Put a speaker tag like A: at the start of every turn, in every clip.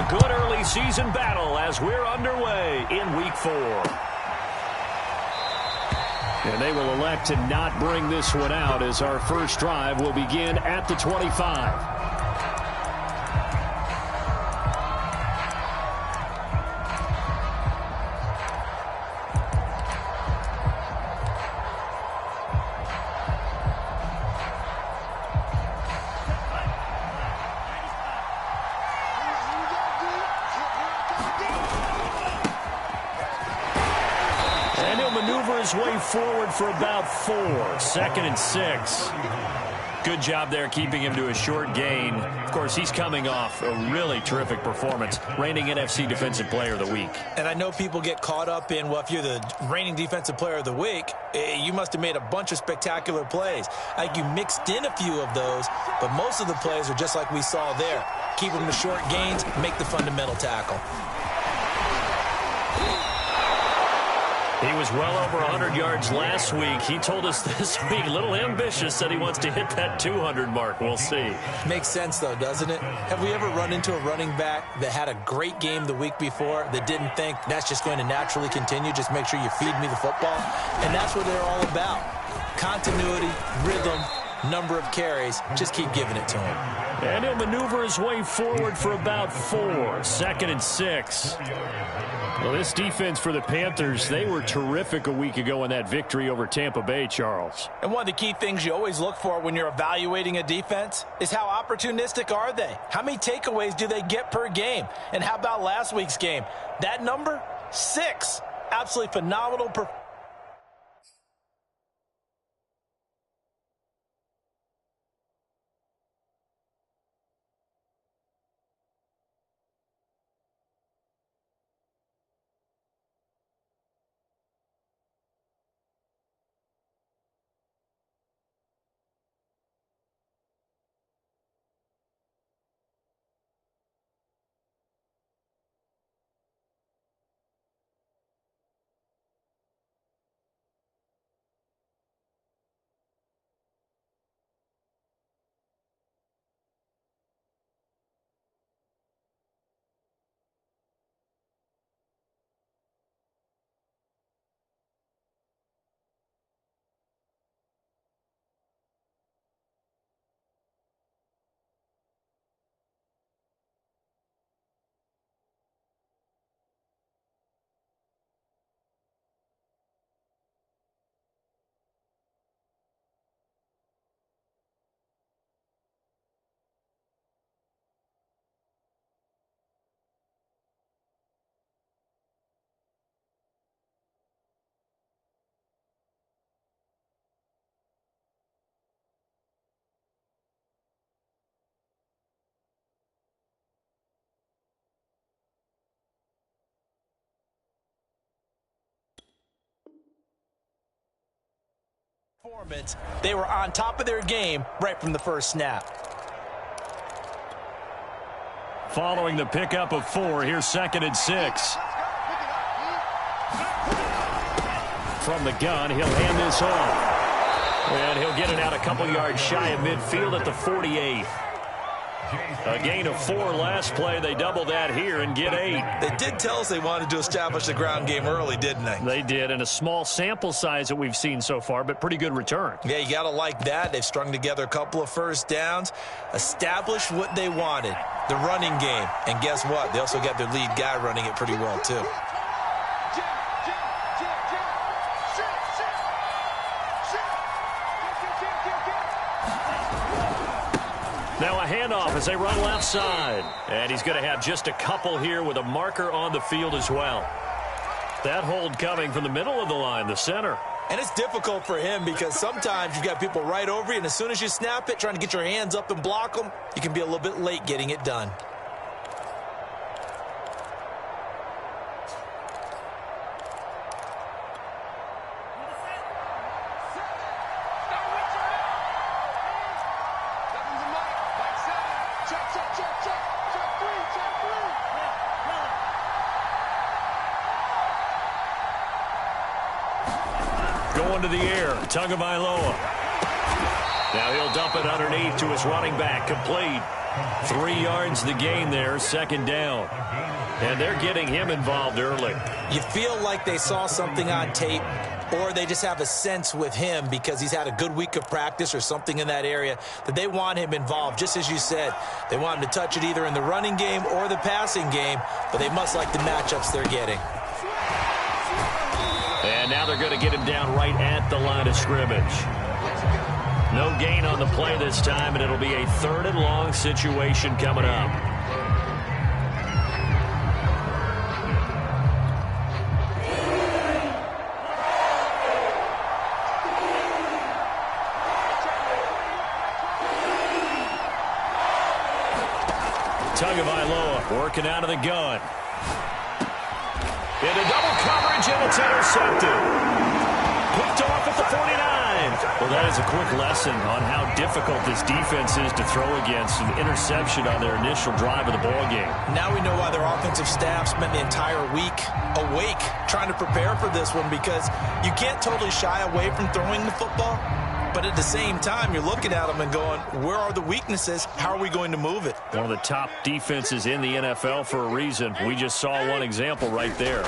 A: a good early season battle as we're underway in Week 4. And they will elect to not bring this one out as our first drive will begin at the 25. Way forward for about 4. 2nd and 6. Good job there keeping him to a short gain. Of course, he's coming off a really terrific performance, reigning NFC Defensive Player of the Week.
B: And I know people get caught up in, well, if you're the reigning Defensive Player of the Week, you must have made a bunch of spectacular plays. I think you mixed in a few of those, but most of the plays are just like we saw there. Keep them to short gains, make the fundamental tackle.
A: He was well over 100 yards last week. He told us this week, a little ambitious, said he wants to hit that 200 mark. We'll see.
B: Makes sense, though, doesn't it? Have we ever run into a running back that had a great game the week before that didn't think that's just going to naturally continue? Just make sure you feed me the football. And that's what they're all about. Continuity, rhythm, number of carries. Just keep giving it to him.
A: And he'll maneuver his way forward for about 4. 2nd and 6. Well, this defense for the Panthers, they were terrific a week ago in that victory over Tampa Bay, Charles.
B: And one of the key things you always look for when you're evaluating a defense is how opportunistic are they? How many takeaways do they get per game? And how about last week's game? That number? 6. Absolutely phenomenal performance. They were on top of their game right from the first snap.
A: Following the pickup of 4, here's 2nd and 6. From the gun, he'll hand this off. And he'll get it out a couple yards shy of midfield at the 48. A gain of 4 last play. They double that here and get 8.
B: They did tell us they wanted to establish the ground game early, didn't they?
A: They did, and a small sample size that we've seen so far, but pretty good return.
B: Yeah, you got to like that. They've strung together a couple of first downs, established what they wanted, the running game. And guess what? They also got their lead guy running it pretty well, too.
A: Now a handoff as they run left side. And he's going to have just a couple here with a marker on the field as well. That hold coming from the middle of the line, the center.
B: And it's difficult for him because sometimes you've got people right over you, and as soon as you snap it, trying to get your hands up and block them, you can be a little bit late getting it done.
A: Going to the air, Tagovailoa. Now he'll dump it underneath to his running back, complete. 3 yards the gain there, second down. And they're getting him involved early.
B: You feel like they saw something on tape, or they just have a sense with him because he's had a good week of practice or something in that area that they want him involved. Just as you said, they want him to touch it either in the running game or the passing game, but they must like the matchups they're getting.
A: And now they're going to get him down right at the line of scrimmage. No gain on the play this time, and it'll be a 3rd and long situation coming up. Tagovailoa working out of the gun. Into double coverage, and it's intercepted. Picked off at the 49. Well, that is a quick lesson on how difficult this defense is to throw against. An interception on their initial drive of the ballgame.
B: Now we know why their offensive staff spent the entire week awake trying to prepare for this one, because you can't totally shy away from throwing the football. But at the same time, you're looking at them and going, where are the weaknesses? How are we going to move it?
A: One of the top defenses in the NFL for a reason. We just saw one example right there.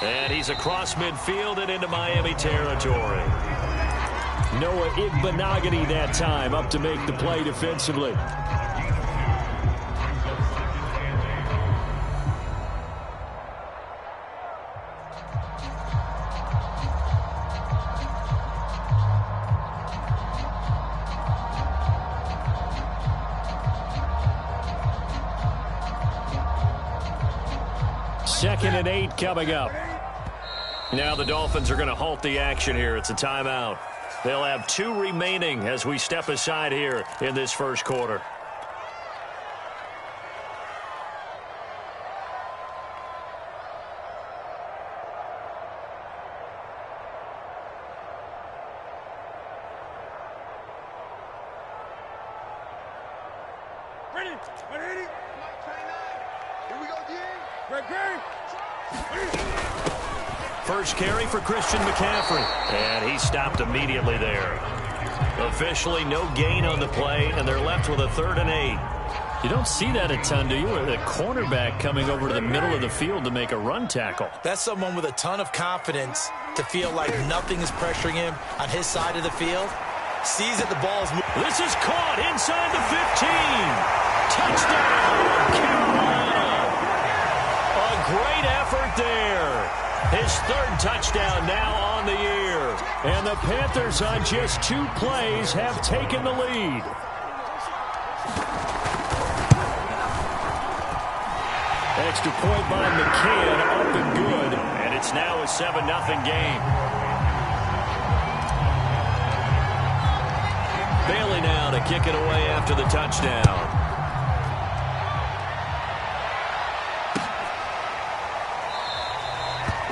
A: And he's across midfield and into Miami territory. Noah Igbinoghene that time up to make the play defensively. Second and 8 coming up. Now the Dolphins are going to halt the action here. It's a timeout. They'll have 2 remaining as we step aside here in this first quarter.
C: Ready? Ready? Here we go, D. Ready?
A: First carry for Christian McCaffrey. And he stopped immediately there. Officially no gain on the play, and they're left with a 3rd and 8. You don't see that a ton, do you? The cornerback coming over to the middle of the field to make a run tackle.
B: That's someone with a ton of confidence to feel like nothing is pressuring him on his side of the field. Sees that the ball is moving.
A: This is caught inside the 15. Touchdown, Carolina. A great effort there. His 3rd touchdown now on the year. And the Panthers on just 2 plays have taken the lead. Extra point by McCann, up and good. And it's now a 7-0 game. Bailey now to kick it away after the touchdown.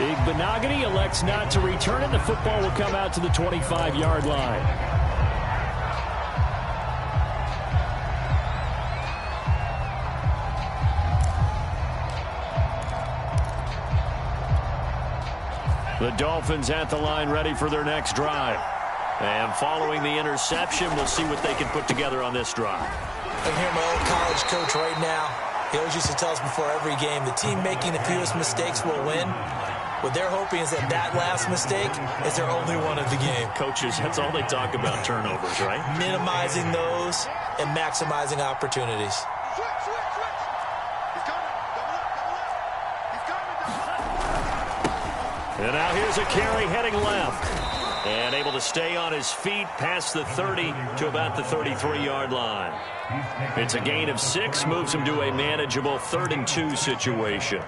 A: Igbinoghene elects not to return it. The football will come out to the 25-yard line. The Dolphins at the line ready for their next drive. And following the interception, we'll see what they can put together on this drive.
B: I can hear my old college coach right now. He always used to tell us before every game, the team making the fewest mistakes will win. What they're hoping is that that last mistake is their only one of the game.
A: Coaches, that's all they talk about, turnovers, right?
B: Minimizing those and maximizing opportunities.
C: Switch. He's coming. Double up. He's coming.
A: And now here's a carry heading left. And able to stay on his feet past the 30 to about the 33-yard line. It's a gain of 6, moves him to a manageable 3rd and 2 situation.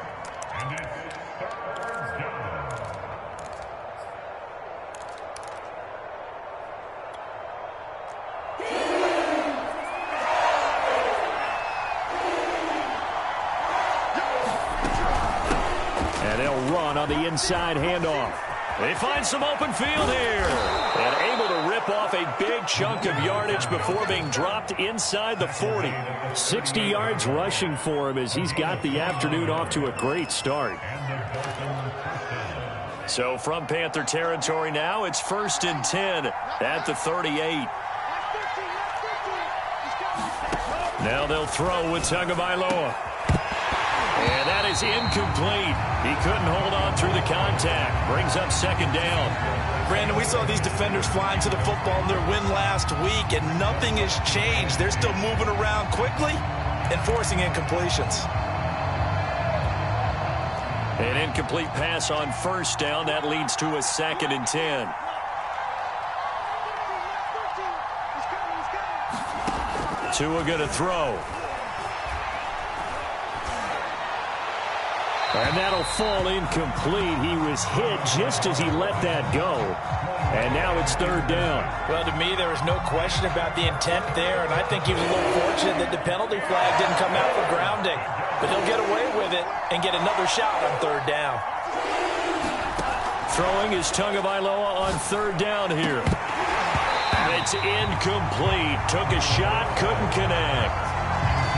A: And they'll run on the inside handoff. They find some open field here. And able to rip off a big chunk of yardage before being dropped inside the 40. 60 yards rushing for him as he's got the afternoon off to a great start. So from Panther territory now, it's 1st and 10 at the 38. Now they'll throw with Tagovailoa. And that is incomplete. He couldn't hold on through the contact. Brings up second down.
B: Brandon, we saw these defenders flying to the football in their win last week, and nothing has changed. They're still moving around quickly and forcing incompletions.
A: An incomplete pass on first down. That leads to a 2nd and 10. Tua going to throw. And that'll fall incomplete. He was hit just as he let that go. And now it's 3rd down.
B: Well, to me, there was no question about the intent there, and I think he was a little fortunate that the penalty flag didn't come out for grounding. But he'll get away with it and get another shot on 3rd down.
A: Throwing is Tagovailoa on 3rd down here. It's incomplete. Took a shot, couldn't connect.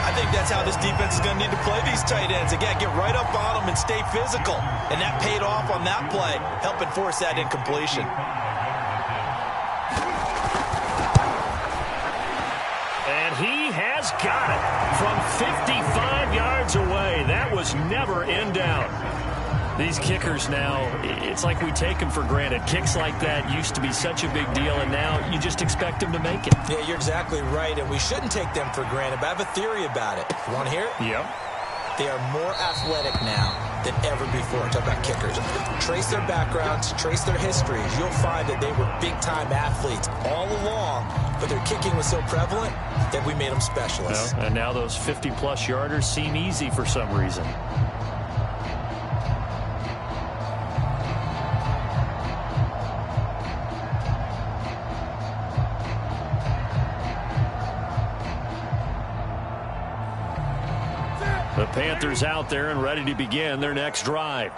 B: I think that's how this defense is going to need to play these tight ends. Again, get right up on them and stay physical. And that paid off on that play, helping force that incompletion.
A: And he has got it from 55 yards away. That was never in doubt. These kickers now, it's like we take them for granted. Kicks like that used to be such a big deal, and now you just expect them to make it.
B: Yeah, you're exactly right, and we shouldn't take them for granted, but I have a theory about it. You want to hear it?
A: Yep.
B: They are more athletic now than ever before. Talk about kickers. Trace their backgrounds, trace their histories. You'll find that they were big-time athletes all along, but their kicking was so prevalent that we made them specialists.
A: Well, and now those 50-plus yarders seem easy for some reason. The Panthers out there and ready to begin their next drive.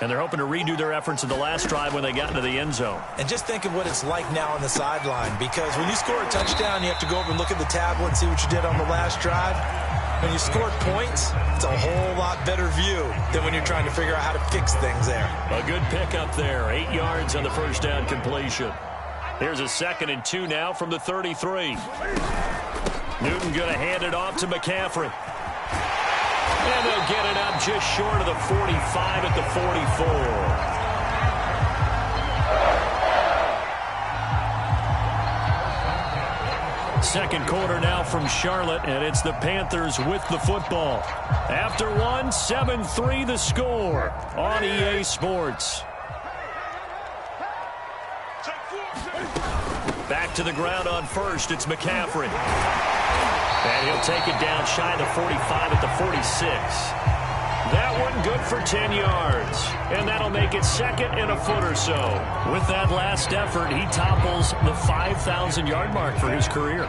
A: And they're hoping to redo their efforts in the last drive when they got into the end zone.
B: And just think of what it's like now on the sideline, because when you score a touchdown, you have to go over and look at the tablet and see what you did on the last drive. When you score points, it's a whole lot better view than when you're trying to figure out how to fix things there.
A: A good pickup there. 8 yards on the first down completion. Here's a 2nd and 2 now from the 33. Newton going to hand it off to McCaffrey. And they'll get it up just short of the 45 at the 44. Second quarter now from Charlotte, and it's the Panthers with the football. After one, 7-3 the score on EA Sports. Back to the ground on first, it's McCaffrey. And he'll take it down shy of the 45 at the 46. That one good for 10 yards. And that'll make it 2nd and a foot or so. With that last effort, he topples the 5,000-yard mark for his career.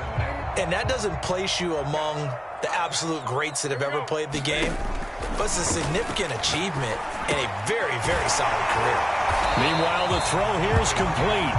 B: And that doesn't place you among the absolute greats that have ever played the game, but it's a significant achievement and a very, very solid career.
A: Meanwhile, the throw here is complete.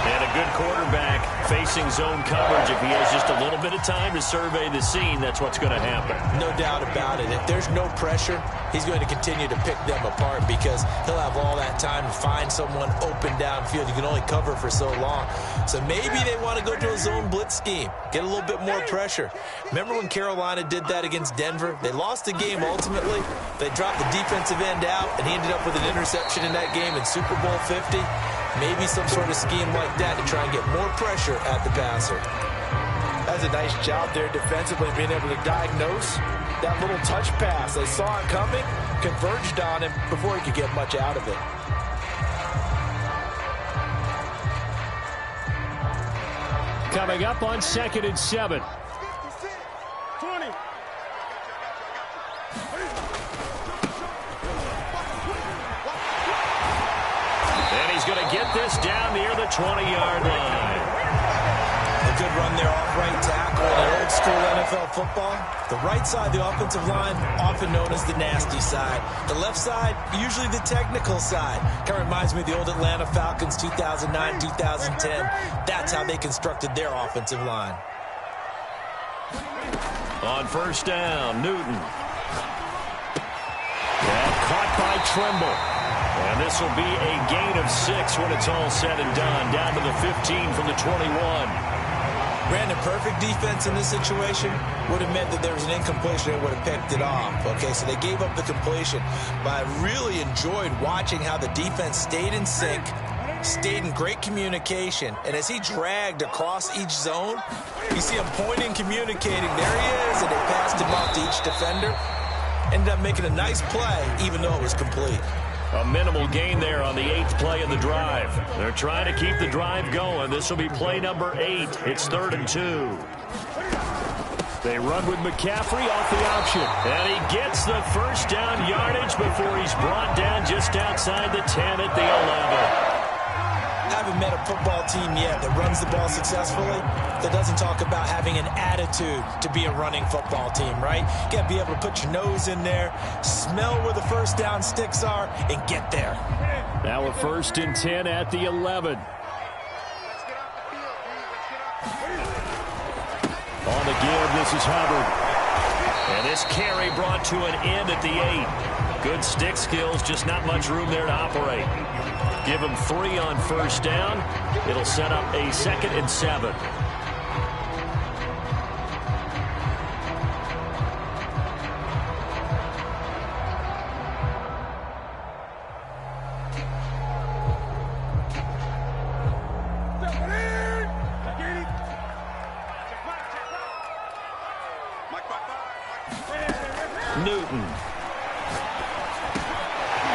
A: And a good quarterback facing zone coverage. If he has just a little bit of time to survey the scene, that's what's going to happen.
B: No doubt about it. If there's no pressure, he's going to continue to pick them apart because he'll have all that time to find someone open downfield. You can only cover for so long. So maybe they want to go to a zone blitz scheme, get a little bit more pressure. Remember when Carolina did that against Denver? They lost the game ultimately. They dropped the defensive end out, and he ended up with an interception in that game in Super Bowl 50. Maybe some sort of scheme like that to try and get more pressure at the passer. That's a nice job there defensively, being able to diagnose that little touch pass. They saw it coming, converged on him before he could get much out of it.
A: Coming up on 2nd and 7.
C: 20.
A: Going to get this down near the 20-yard line.
B: A good run there off right tackle in old school NFL football. The right side, the offensive line, often known as the nasty side. The left side, usually the technical side. Kind of reminds me of the old Atlanta Falcons 2009, 2010. That's how they constructed their offensive line.
A: On first down, Newton. And caught by Trimble. And this will be a gain of 6 when it's all said and done. Down to the 15 from the 21.
B: Brandon, perfect defense in this situation would have meant that there was an incompletion and would have picked it off. Okay, so they gave up the completion. But I really enjoyed watching how the defense stayed in sync, stayed in great communication. And as he dragged across each zone, you see him pointing, communicating. There he is, and they passed him off to each defender. Ended up making a nice play, even though it was complete.
A: A minimal gain there on the 8th play of the drive. They're trying to keep the drive going. This will be play number 8. It's 3rd and 2. They run with McCaffrey off the option. And he gets the first down yardage before he's brought down just outside the 10 at the 11.
B: I haven't met a football team yet that runs the ball successfully that doesn't talk about having an attitude to be a running football team, right? You got to be able to put your nose in there, smell where the first down sticks are, and get there.
A: Now a 1st and 10 at the 11. On the give, this is Hubbard. And this carry brought to an end at the 8. Good stick skills, just not much room there to operate. Give him 3 on first down. It'll set up a 2nd and 7. Newton.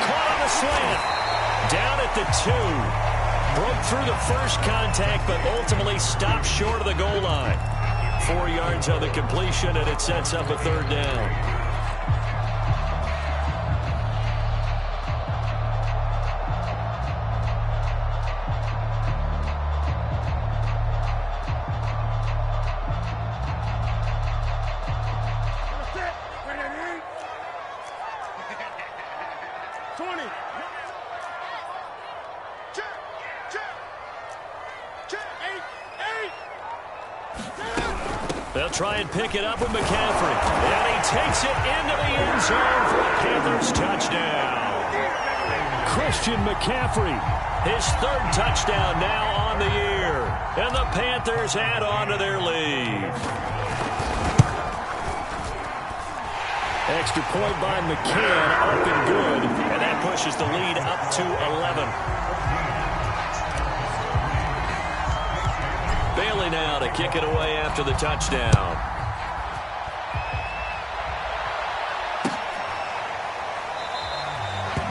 A: Caught on the slant. Down at the 2. Broke through the first contact, but ultimately stopped short of the goal line. 4 yards on the completion, and it sets up a 3rd down. They'll try and pick it up with McCaffrey. And he takes it into the end zone for a Panthers touchdown. Christian McCaffrey, his 3rd touchdown now on the year. And the Panthers add on to their lead. Extra point by McCann, up and good. And that pushes the lead up to 11. Bailey now to kick it away after the touchdown.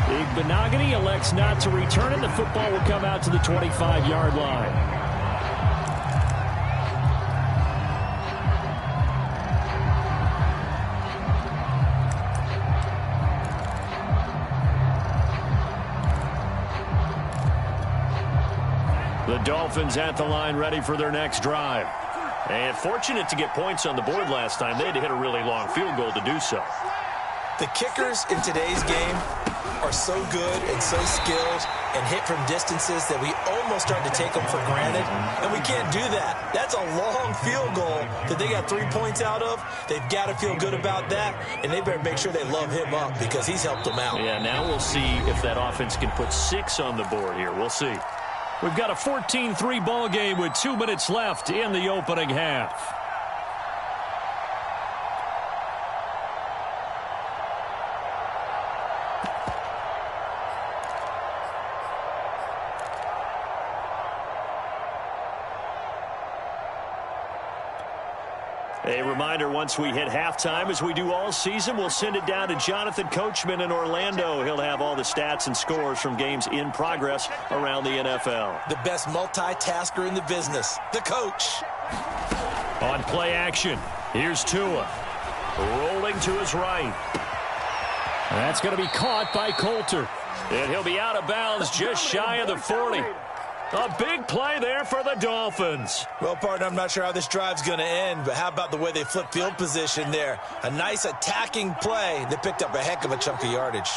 A: Igbenogany elects not to return it. The football will come out to the 25-yard line. The Dolphins at the line, ready for their next drive. And fortunate to get points on the board last time. They had to hit a really long field goal to do so.
B: The kickers in today's game are so good and so skilled and hit from distances that we almost start to take them for granted. And we can't do that. That's a long field goal that they got 3 points out of. They've got to feel good about that. And they better make sure they love him up because he's helped them out.
A: Yeah, now we'll see if that offense can put 6 on the board here. We'll see. We've got a 14-3 ball game with 2 minutes left in the opening half. A reminder, once we hit halftime, as we do all season, we'll send it down to Jonathan Coachman in Orlando. He'll have all the stats and scores from games in progress around the NFL.
B: The best multitasker in the business, the coach.
A: On play action, here's Tua. Rolling to his right. That's going to be caught by Coulter. And he'll be out of bounds just shy of the 40. A big play there for the Dolphins.
B: Well, partner, I'm not sure how this drive's going to end, but how about the way they flip field position there? A nice attacking play that picked up a heck of a chunk of yardage.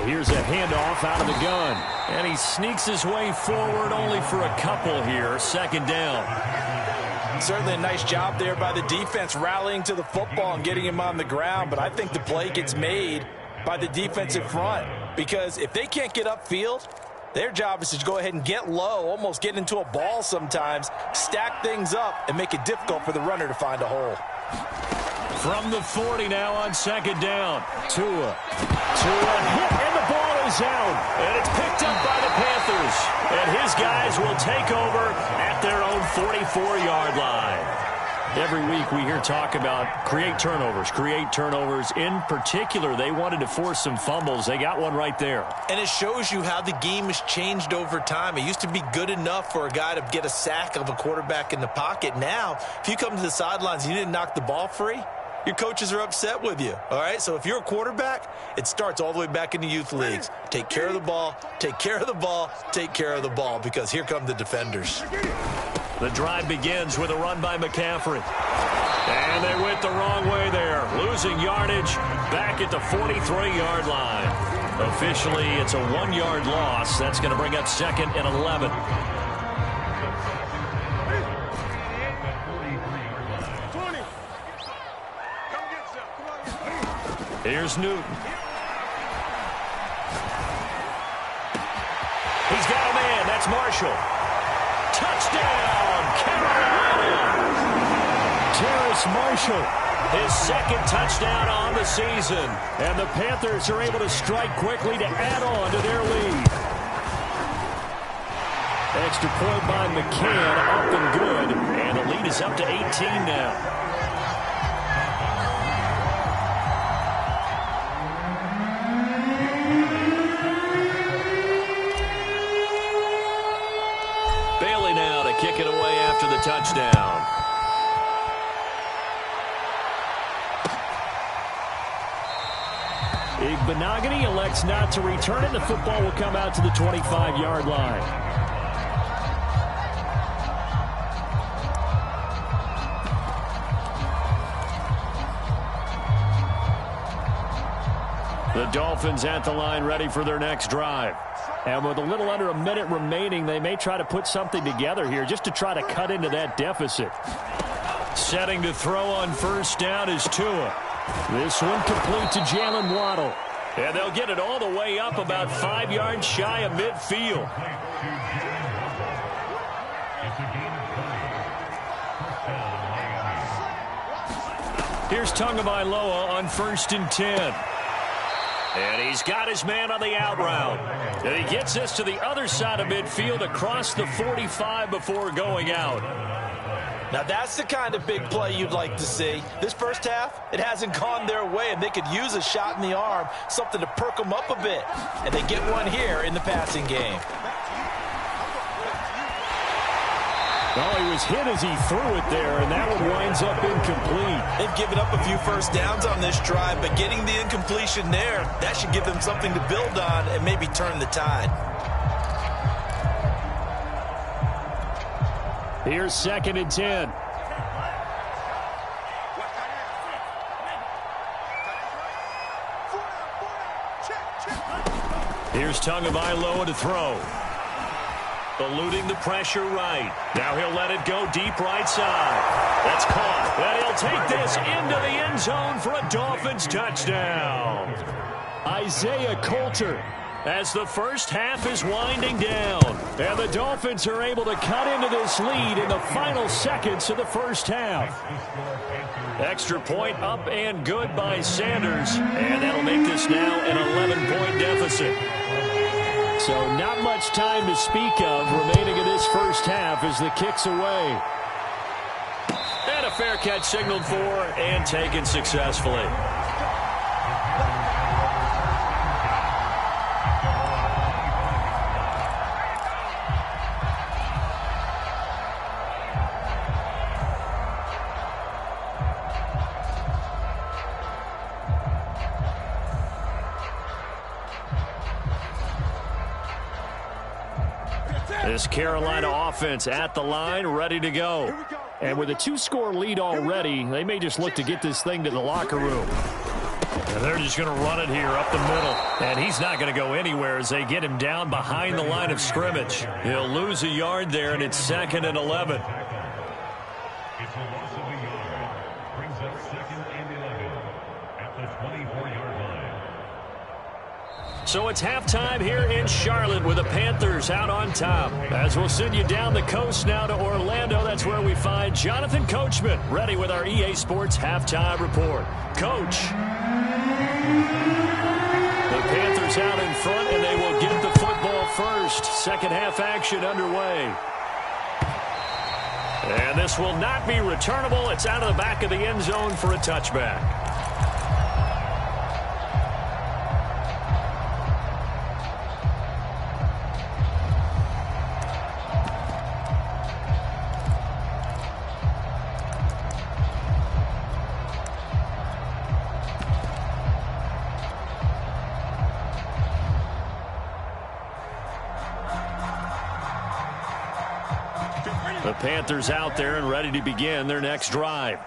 A: Here's a handoff out of the gun. And he sneaks his way forward only for a couple here. 2nd down.
B: Certainly a nice job there by the defense rallying to the football and getting him on the ground. But I think the play gets made by the defensive front. Because if they can't get upfield, Their job is to go ahead and get low, almost get into a ball sometimes, stack things up, and make it difficult for the runner to find a hole.
A: From the 40 now on second down. Tua hit, and the ball is out. And it's picked up by the Panthers. And his guys will take over at their own 44-yard line. Every week we hear talk about create turnovers. In particular, they wanted to force some fumbles. They got one right there.
B: And it shows you how the game has changed over time. It used to be good enough for a guy to get a sack of a quarterback in the pocket. Now, if you come to the sidelines and you didn't knock the ball free, your coaches are upset with you, all right? So if you're a quarterback, it starts all the way back in the youth leagues. Take care of the ball, take care of the ball, take care of the ball, because here come the defenders.
A: The drive begins with a run by McCaffrey. And they went the wrong way there, losing yardage back at the 43-yard line. Officially, it's a 1-yard loss. That's going to bring up second and 11. Here's Newton. He's got a man. That's Marshall. Touchdown, Carolina. Terrace Marshall, his second touchdown on the season. And the Panthers are able to strike quickly to add on to their lead. Extra point by McCann, up and good. And the lead is up to 18 now. Kick it away after the touchdown. Igbenogany elects not to return it. The football will come out to the 25-yard line. The Dolphins at the line, ready for their next drive. And with a little under a minute remaining, they may try to put something together here just to try to cut into that deficit. Setting to throw on first down is Tua. This one complete to Jalen Waddle. And they'll get it all the way up about 5 yards shy of midfield. Here's Tagovailoa on 1st and 10. And he's got his man on the out route. And he gets this to the other side of midfield across the 45 before going out.
B: Now that's the kind of big play you'd like to see. This first half, it hasn't gone their way, and they could use a shot in the arm, something to perk them up a bit. And they get one here in the passing game.
A: Well, he was hit as he threw it there, and that one winds up incomplete.
B: They've given up a few first downs on this drive, but getting the incompletion there, that should give them something to build on and maybe turn the tide.
A: Here's 2nd and 10. Here's Tagovailoa to throw. Eluding the pressure right. Now he'll let it go deep right side. That's caught. And he'll take this into the end zone for a Dolphins touchdown. Isaiah Coulter, as the first half is winding down. And the Dolphins are able to cut into this lead in the final seconds of the first half. Extra point up and good by Sanders. And that'll make this now an 11-point deficit. So not much time to speak of remaining in this first half as the kick's away. And a fair catch signaled for and taken successfully. This Carolina offense at the line, ready to go. And with a 2-score lead already, they may just look to get this thing to the locker room. And they're just going to run it here up the middle. And he's not going to go anywhere as they get him down behind the line of scrimmage. He'll lose a yard there, and it's 2nd and 11.
D: It's a loss of a yard. Brings up 2nd and 11 at the 24-yard line.
A: So it's halftime here in Charlotte with the Panthers out on top. As we'll send you down the coast now to Orlando, that's where we find Jonathan Coachman, ready with our EA Sports Halftime Report. Coach. The Panthers out in front, and they will get the football first. Second half action underway. And this will not be returnable. It's out of the back of the end zone for a touchback. The Panthers out there and ready to begin their next drive.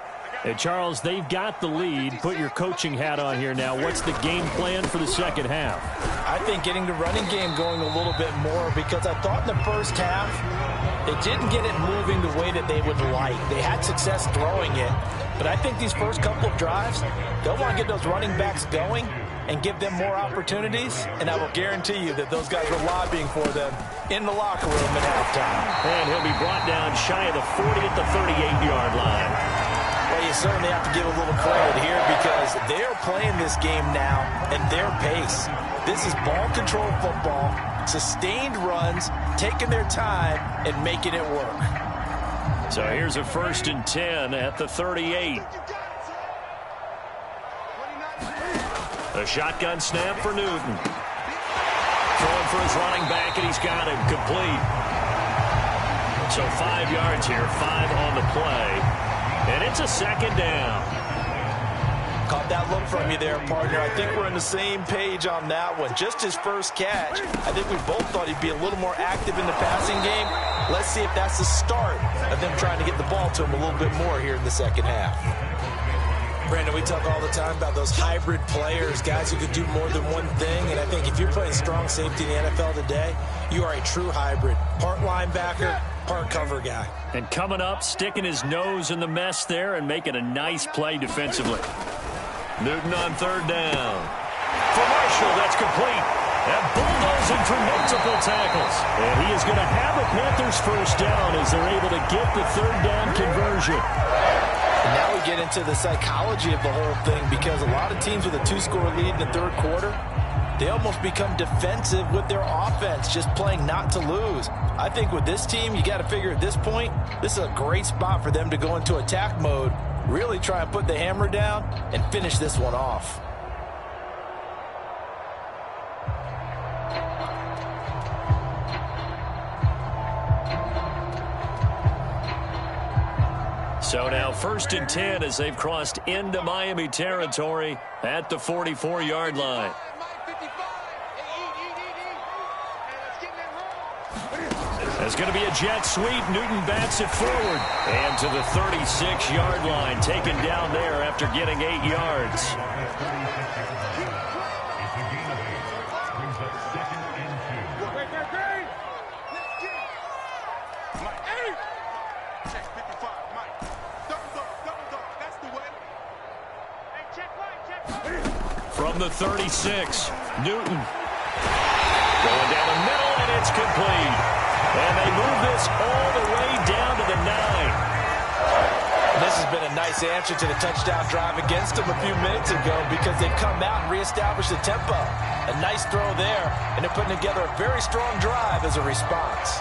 A: And Charles, they've got the lead. Put your coaching hat on here now. What's the game plan for the second half?
B: I think getting the running game going a little bit more, because I thought in the first half they didn't get it moving the way that they would like. They had success throwing it, but I think these first couple of drives, they'll want to get those running backs going and give them more opportunities, and I will guarantee you that those guys were lobbying for them in the locker room at halftime.
A: And he'll be brought down shy of the 40 at the 38-yard line.
B: Well, you certainly have to give a little credit here because they're playing this game now at their pace. This is ball control football, sustained runs, taking their time and making it work.
A: So here's a 1st and 10 at the 38. A shotgun snap for Newton. Throwing for his running back, and he's got him complete. So 5 yards here, 5 on the play. And it's a second down.
B: Caught that look from you there, partner. I think we're on the same page on that one. Just his first catch. I think we both thought he'd be a little more active in the passing game. Let's see if that's the start of them trying to get the ball to him a little bit more here in the second half. Brandon, we talk all the time about those hybrid players, guys who could do more than one thing, and I think if you're playing strong safety in the NFL today, you are a true hybrid. Part linebacker, part cover guy.
A: And coming up, sticking his nose in the mess there and making a nice play defensively. Newton on 3rd down. For Marshall, that's complete. And bulldozing through multiple tackles. And he is going to have a Panthers first down as they're able to get the 3rd down conversion.
B: And now we get into the psychology of the whole thing, because a lot of teams with a 2-score lead in the 3rd quarter, they almost become defensive with their offense, just playing not to lose. I think with this team, you got to figure at this point, this is a great spot for them to go into attack mode, really try and put the hammer down and finish this one off.
A: So now 1st and 10 as they've crossed into Miami territory at the 44-yard line. There's going to be a jet sweep. Newton bats it forward. And to the 36-yard line, taken down there after getting 8 yards. From the 36, Newton going down the middle, and it's complete. And they move this all the way down to the 9.
B: This has been a nice answer to the touchdown drive against them a few minutes ago, because they've come out and reestablished the tempo. A nice throw there, and they're putting together a very strong drive as a response.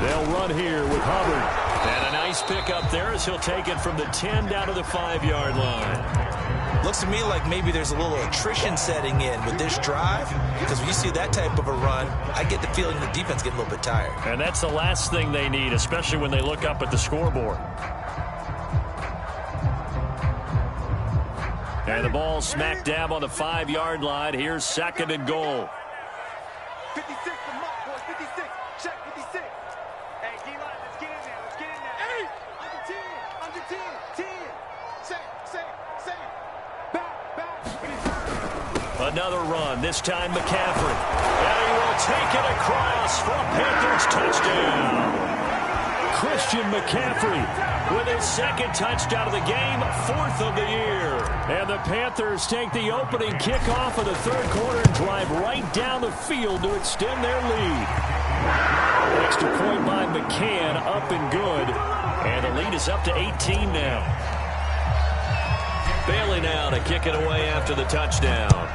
A: They'll run here with Hubbard. And a nice pick up there as he'll take it from the 10 down to the 5-yard line.
B: Looks to me like maybe there's a little attrition setting in with this drive, because when you see that type of a run, I get the feeling the defense getting a little bit tired.
A: And that's the last thing they need, especially when they look up at the scoreboard. And the ball smack dab on the 5-yard line. Here's 2nd and goal.
C: 56 for Mark, boys. 56. Check 56. Hey, D-line, let's get in there. Let's get in there. Hey, under 10. Say. Back.
A: Another run, this time McCaffrey. And he will take it across for a Panthers touchdown. Christian McCaffrey with his second touchdown of the game, 4th of the year. And the Panthers take the opening kickoff of the third quarter and drive right down the field to extend their lead. Extra point by McCann, up and good. And the lead is up to 18 now. Bailey now to kick it away after the touchdown.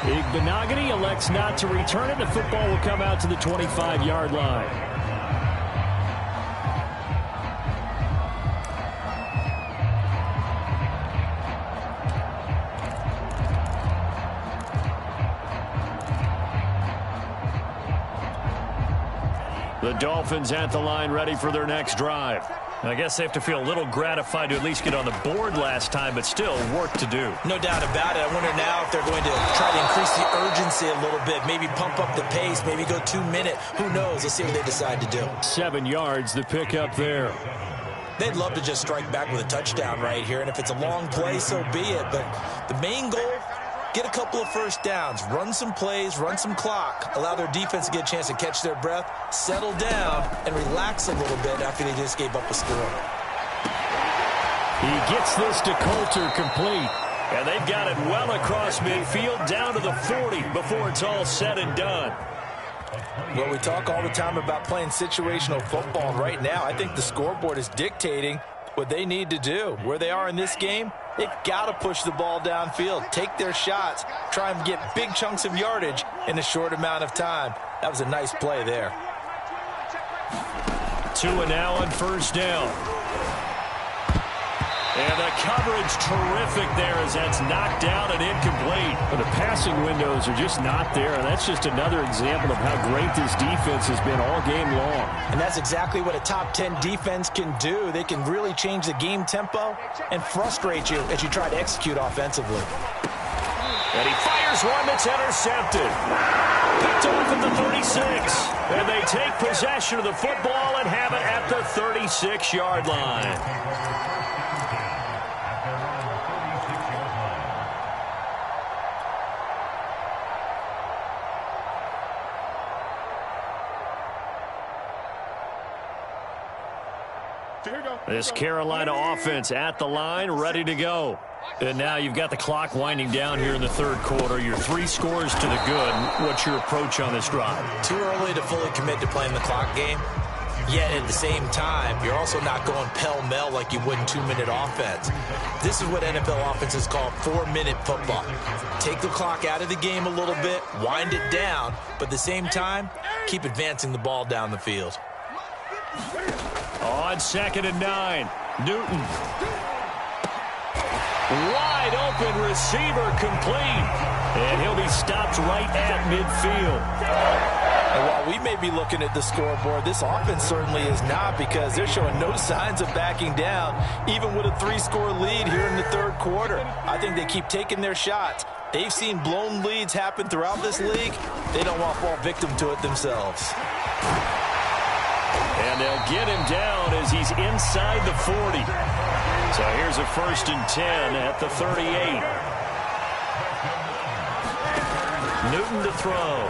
A: Igbenogany elects not to return it. The football will come out to the 25-yard line. The Dolphins at the line, ready for their next drive. I guess they have to feel a little gratified to at least get on the board last time, but still work to do.
B: No doubt about it. I wonder now if they're going to try to increase the urgency a little bit, maybe pump up the pace, maybe go 2 minute. Who knows? Let's see what they decide to do.
A: 7 yards, the pickup there.
B: They'd love to just strike back with a touchdown right here, and if it's a long play, so be it. But the main goal, get a couple of first downs, run some plays, run some clock, allow their defense to get a chance to catch their breath, settle down, and relax a little bit after they just gave up a score.
A: He gets this to Coulter complete. And they've got it well across midfield down to the 40 before it's all said and done.
B: Well, we talk all the time about playing situational football. Right now, I think the scoreboard is dictating what they need to do. Where they are in this game, they've got to push the ball downfield, take their shots, try and get big chunks of yardage in a short amount of time. That was a nice play there.
A: 2 and now on first down. And the coverage terrific there as that's knocked down and incomplete. But the passing windows are just not there, and that's just another example of how great this defense has been all game long.
B: And that's exactly what a top 10 defense can do. They can really change the game tempo and frustrate you as you try to execute offensively.
A: And he fires one that's intercepted. Picked off at the 36. And they take possession of the football and have it at the 36-yard line. This Carolina offense at the line, ready to go. And now you've got the clock winding down here in the third quarter. You're 3 scores to the good. What's your approach on this drive?
B: Too early to fully commit to playing the clock game. Yet at the same time, you're also not going pell-mell like you would in 2-minute offense. This is what NFL offenses call 4-minute football. Take the clock out of the game a little bit, wind it down, but at the same time, keep advancing the ball down the field.
A: On 2nd and 9, Newton. Wide open receiver complete. And he'll be stopped right at midfield.
B: And while we may be looking at the scoreboard, this offense certainly is not, because they're showing no signs of backing down, even with a 3-score lead here in the third quarter. I think they keep taking their shots. They've seen blown leads happen throughout this league. They don't want to fall victim to it themselves.
A: And they'll get him down as he's inside the 40. So here's a 1st and 10 at the 38. Newton to throw.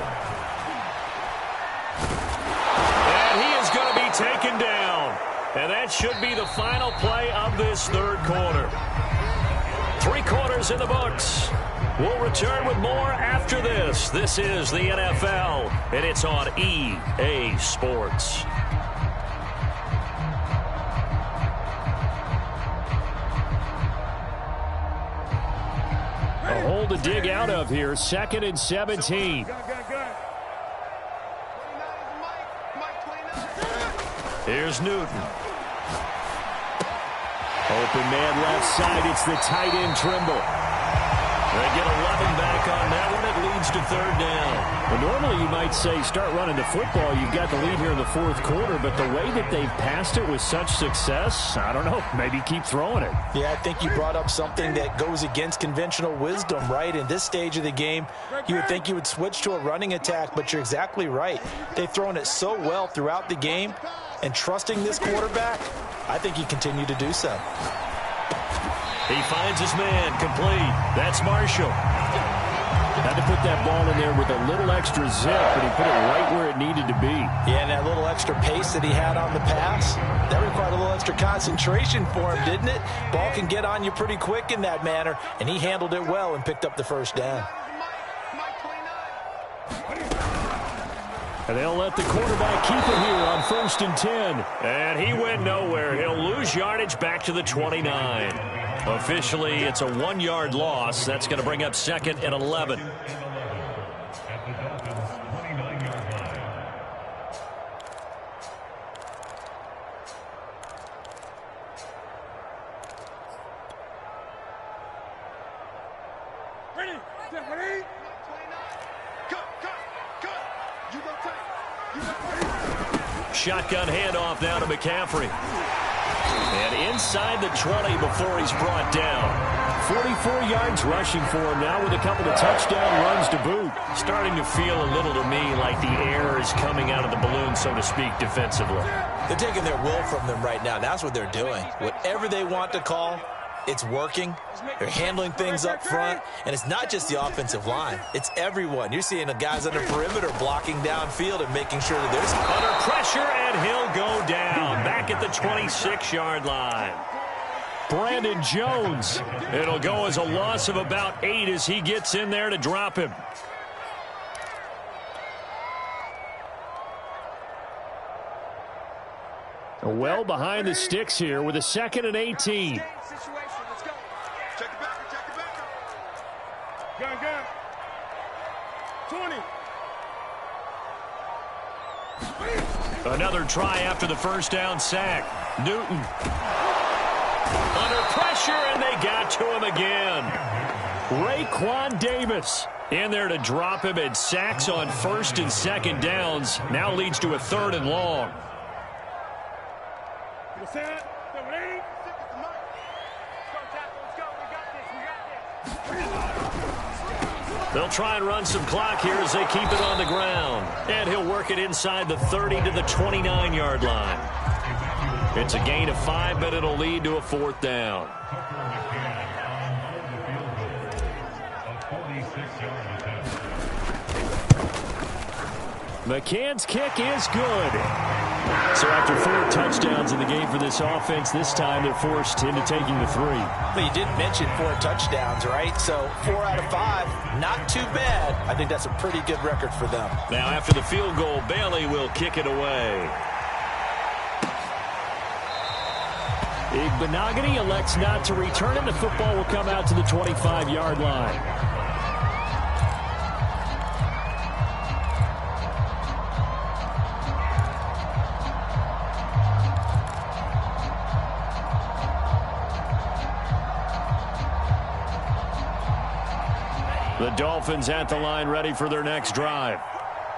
A: And he is going to be taken down. And that should be the final play of this third quarter. 3 quarters in the books. We'll return with more after this. This is the NFL, and it's on EA Sports. A hole to dig out of here. 2nd and 17. Here's Newton. Open man left side. It's the tight end Trimble. They get 11 back on that one. It leads to 3rd down. Well, normally you might say start running the football. You've got the lead here in the 4th quarter, but the way that they've passed it with such success, I don't know, maybe keep throwing it.
B: Yeah, I think you brought up something that goes against conventional wisdom, right? In this stage of the game, you would think you would switch to a running attack, but you're exactly right. They've thrown it so well throughout the game, and trusting this quarterback, I think he continued to do so.
A: He finds his man, complete. That's Marshall. Had to put that ball in there with a little extra zip, but he put it right where it needed to be.
B: Yeah, and that little extra pace that he had on the pass, that required a little extra concentration for him, didn't it? Ball can get on you pretty quick in that manner, and he handled it well and picked up the first down.
A: And they'll let the quarterback keep it here on 1st and 10. And he went nowhere. He'll lose yardage back to the 29. Officially, it's a 1-yard loss. That's going to bring up 2nd and 11.
D: At the Dolphins' 29-yard line.
C: Ready? Ready? Cut. You go tight. You go tight.
A: Shotgun handoff now to McCaffrey. And inside the 20 before he's brought down. 44 yards rushing for him now with a couple of touchdown runs to boot. Starting to feel a little to me like the air is coming out of the balloon, so to speak, defensively.
B: They're taking their will from them right now. That's what they're doing. Whatever they want to call, it's working. They're handling things up front. And it's not just the offensive line. It's everyone. You're seeing the guys on the perimeter blocking downfield and making sure that there's
A: under pressure, and he'll go down back at the 26-yard line. Brandon Jones. It'll go as a loss of about 8 as he gets in there to drop him. Well behind the sticks here with a 2nd and 18.
C: Situation. Let's go. Check the back. Gun. 20.
A: Another try after the first down sack. Newton. Under pressure, and they got to him again. Raekwon Davis in there to drop him, and sacks on 1st and 2nd downs. Now leads to a 3rd and long. They'll try and run some clock here as they keep it on the ground. And he'll work it inside the 30 to the 29-yard line. It's a gain of 5, but it'll lead to a 4th down. McCann's kick is good. So after 4 touchdowns in the game for this offense, this time they're forced into taking the 3.
B: Well, you did mention 4 touchdowns, right? So 4 out of 5, not too bad. I think that's a pretty good record for them.
A: Now after the field goal, Bailey will kick it away. Igbenogany elects not to return it. The football will come out to the 25-yard line. The Dolphins at the line, ready for their next drive.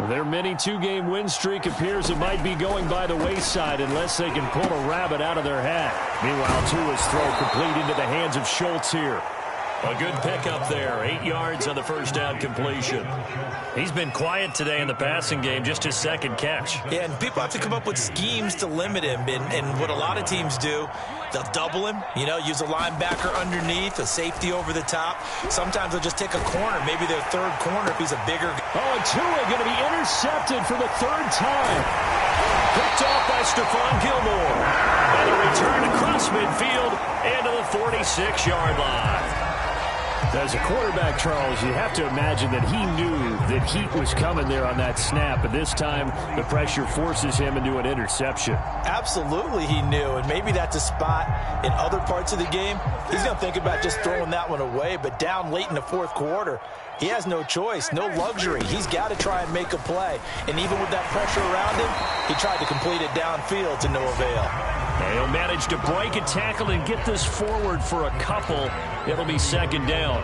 A: Their mini 2-game win streak appears it might be going by the wayside unless they can pull a rabbit out of their hat. Meanwhile, Tua's throw complete into the hands of Schultz here. A good pickup there. 8 yards on the first down completion. He's been quiet today in the passing game, just his 2nd catch.
B: Yeah, and people have to come up with schemes to limit him. And what a lot of teams do, they'll double him, use a linebacker underneath, a safety over the top. Sometimes they'll just take a corner, maybe their 3rd corner if he's a bigger guy.
A: Oh, and Tua going to be intercepted for the 3rd time. Picked off by Stephon Gilmore. And a return across midfield and to the 46-yard line. As a quarterback, Charles, you have to imagine that he knew that heat was coming there on that snap. But this time, the pressure forces him into an interception.
B: Absolutely he knew, and maybe that's a spot in other parts of the game. He's going to think about just throwing that one away, but down late in the 4th quarter, he has no choice, no luxury. He's got to try and make a play. And even with that pressure around him, he tried to complete it downfield to no avail.
A: And he'll manage to break a tackle and get this forward for a couple. It'll be 2nd down.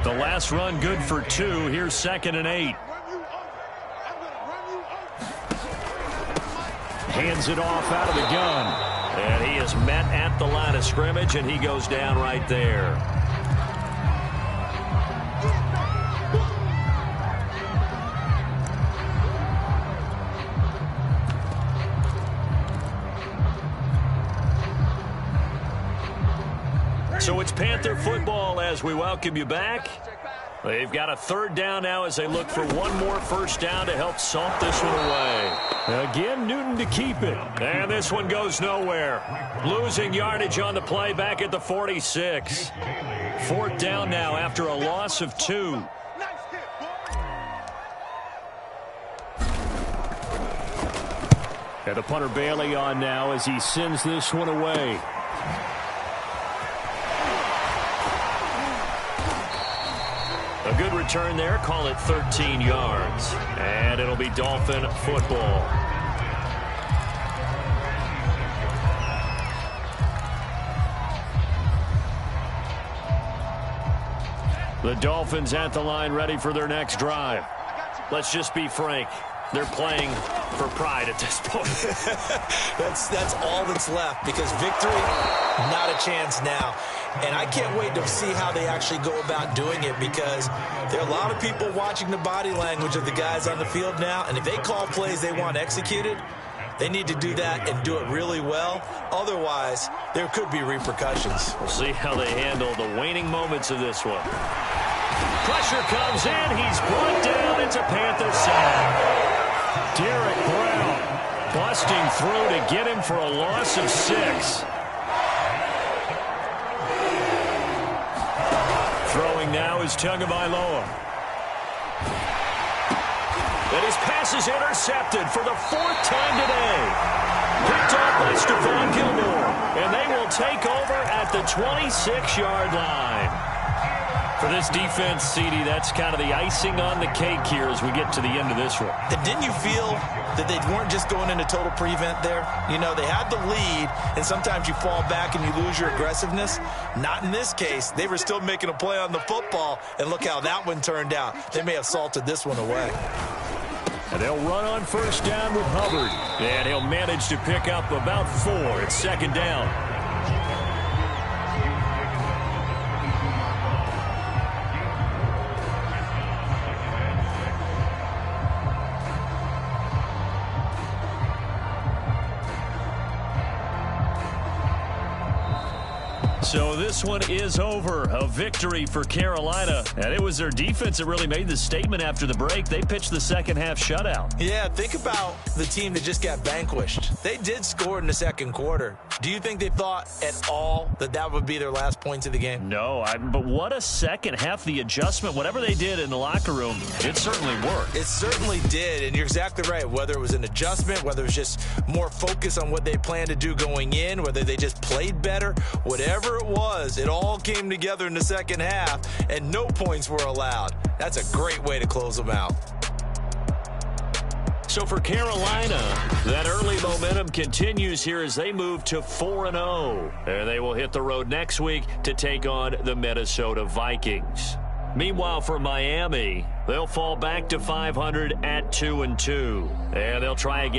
A: The last run good for 2. Here's 2nd and 8. Hands it off out of the gun. And he is met at the line of scrimmage, and he goes down right there. So it's Panther football as we welcome you back. They've got a third down now as they look for one more first down to help salt this one away. Again, Newton to keep it. And this one goes nowhere. Losing yardage on the play back at the 46. Fourth down now after a loss of 2. And the punter Bailey on now as he sends this one away. A good return there. Call it 13 yards. And it'll be Dolphin football. The Dolphins at the line ready for their next drive. Let's just be frank. They're playing for pride at this point.
B: That's all that's left because victory, not a chance now. And I can't wait to see how they actually go about doing it because there are a lot of people watching the body language of the guys on the field now. And if they call plays they want executed, they need to do that and do it really well. Otherwise, there could be repercussions.
A: We'll see how they handle the waning moments of this one. Pressure comes in. He's brought down. It's a Panther sack. Derek Brown busting through to get him for a loss of 6. Throwing now is Tagovailoa. And his pass is intercepted for the 4th time today. Picked up by Stephon Gilmore. And they will take over at the 26-yard line. For this defense, CD, that's kind of the icing on the cake here as we get to the end of this one.
B: And didn't you feel that they weren't just going into total prevent there? You know, they had the lead, and sometimes you fall back and you lose your aggressiveness. Not in this case. They were still making a play on the football, and look how that one turned out. They may have salted this one away.
A: And they'll run on first down with Hubbard. And he'll manage to pick up about 4. It's second down. So this one is over. A victory for Carolina. And it was their defense that really made the statement after the break. They pitched the second half shutout.
B: Yeah, think about the team that just got vanquished. They did score in the second quarter. Do you think they thought at all that that would be their last points of the game?
A: No, but what a second half. The adjustment, whatever they did in the locker room, it certainly worked.
B: It certainly did, and you're exactly right. Whether it was an adjustment, whether it was just more focus on what they planned to do going in, whether they just played better, whatever it was, it all came together in the second half, and no points were allowed. That's a great way to close them out.
A: So for Carolina, that early momentum continues here as they move to 4-0. And they will hit the road next week to take on the Minnesota Vikings. Meanwhile, for Miami, they'll fall back to 500 at 2-2. And they'll try again.